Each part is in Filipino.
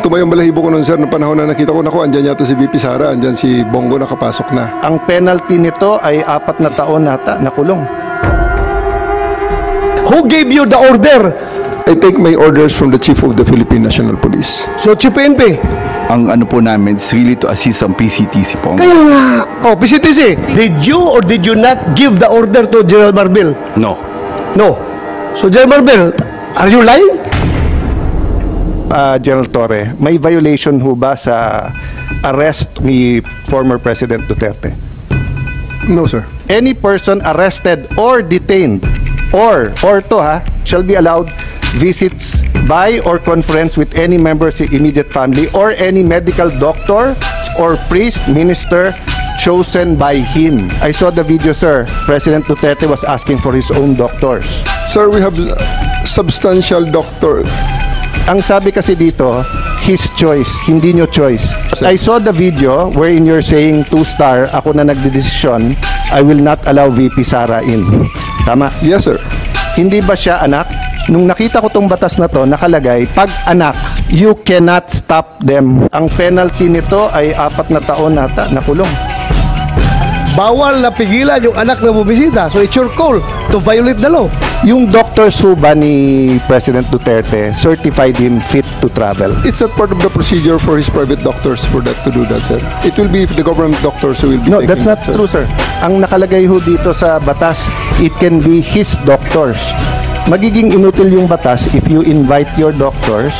Tumayong balahibo ko nun, sir, noong panahon na nakita ko, naku, andyan yata si VP Sara, andyan si Bongo nakapasok na. Ang penalty nito ay 4 na taon nata na kulong. Who gave you the order? I take my orders from the Chief of the Philippine National Police. So, Chief PNP. Ang ano po namin is really to assist ang PCTC po. Kaya nga. Oh, PCTC, did you or did you not give the order to General Marbil? No. No. So, General Marbil, are you lying? General Torre, may violation ho ba sa arrest ni former President Duterte? No, sir. Any person arrested or detained or shall be allowed visits by or conference with any member of the immediate family or any medical doctor or priest, minister chosen by him. I saw the video, sir. President Duterte was asking for his own doctors. Sir, we have substantial doctor. Ang sabi kasi dito, his choice, hindi nyo choice. I saw the video wherein you're saying 2-star, ako na nagdedesisyon, I will not allow VP Sara in. Tama? Yes, sir. Hindi ba siya anak? Nung nakita ko tong batas na to, nakalagay, pag anak, you cannot stop them. Ang penalty nito ay 4 na taon nata na kulong. Bawal na pigilan yung anak na bubisita. So, it's your call to violate the law. Yung Dr. Suba ni President Duterte certified him fit to travel. It's a part of the procedure for his private doctors for that to do that, sir. It will be the government doctors who will be No, taking that's not that, sir. true, sir. Ang nakalagay ho dito sa batas, it can be his doctors. Magiging inutil yung batas if you invite your doctors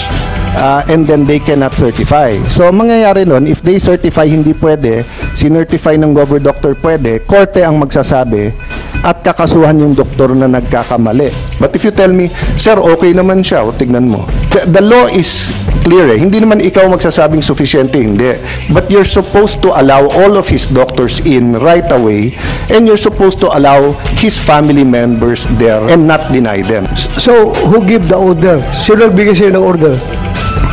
and then they cannot certify. So, ang mangyayari nun, if they certify hindi pwede, sinertify ng government doctor pwede, korte ang magsasabi at kakasuhan yung doktor na nagkakamali. But if you tell me, sir, okay naman siya, o tignan mo. The law is clear eh. Hindi naman ikaw magsasabing sufficiente, hindi. But you're supposed to allow all of his doctors in right away and you're supposed to allow his family members there and not deny them. So, who give the order? Sino nagbigay sa'yo ng order?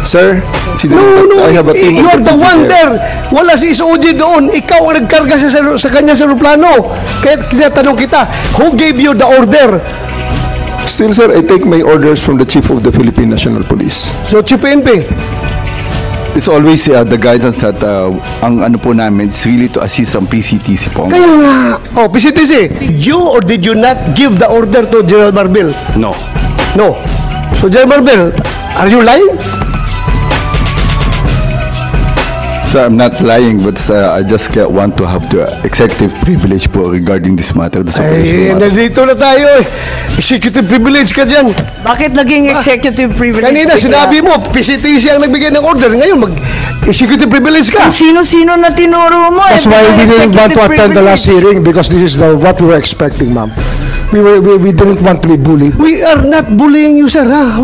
Sir, No, I have a team you're of the people one there. there. Wala si SOG doon. Ikaw ang nagkarga sa kanya sa aeroplano. Kaya tinatanong kita, who gave you the order? Still, sir, I take my orders from the Chief of the Philippine National Police. So, Chief PNP. It's always the guidance that ang ano po namin is really to assist ang PCTC po. Kaya nga. Oh, PCTC, did you or did you not give the order to General Marbil? No. No. So, General Marbil, are you lying? So I'm not lying, but I just want to have the executive privilege po regarding this matter. This Ay, operation matter. nandito na tayo eh. Executive privilege ka dyan. Bakit naging executive privilege? Kanina bigla? sinabi mo, PCTC ang nagbigay ng order. Ngayon, mag-executive privilege ka. Kung sino-sino na tinuro mo. That's why we didn't want to attend the last hearing because this is what we were expecting, ma'am. We didn't want to be bullied. We are not bullying you, sir. Ha?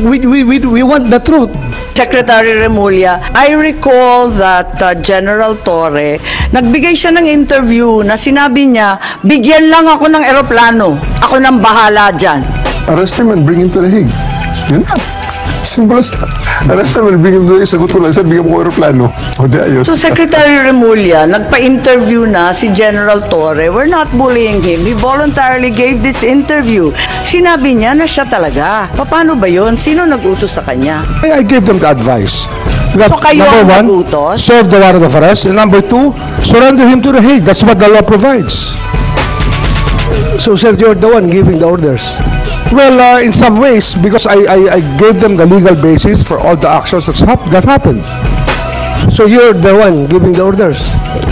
We want the truth. Secretary Remulla, I recall that General Torre, nagbigay siya ng interview na sinabi niya, bigyan lang ako ng eroplano. Ako nang bahala dyan. Arrest him and bring him to the Hague. Yun na. Simple as that. Arrest him and bring him to the Hague. Sagot ko lang, sir, bigyan mo ko aeroplano. O di ayos. So Secretary Remulla, nagpa-interview na si General Torre. We're not bullying him. He voluntarily gave this interview. Sinabi niya na siya talaga. Paano ba yun? Sino nag-utos sa kanya? I gave them the advice. That, So kayo ang number 1, nagutos? serve the warrant of arrest. And number 2, surrender him to the Hague. That's what the law provides. So, sir, you're the one giving the orders. Well, in some ways, because I gave them the legal basis for all the actions that happened. So, you're the one giving the orders.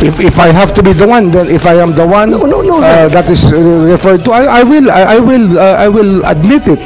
If I have to be the one, then if I am the one No, sir. that is referred to, I will admit it.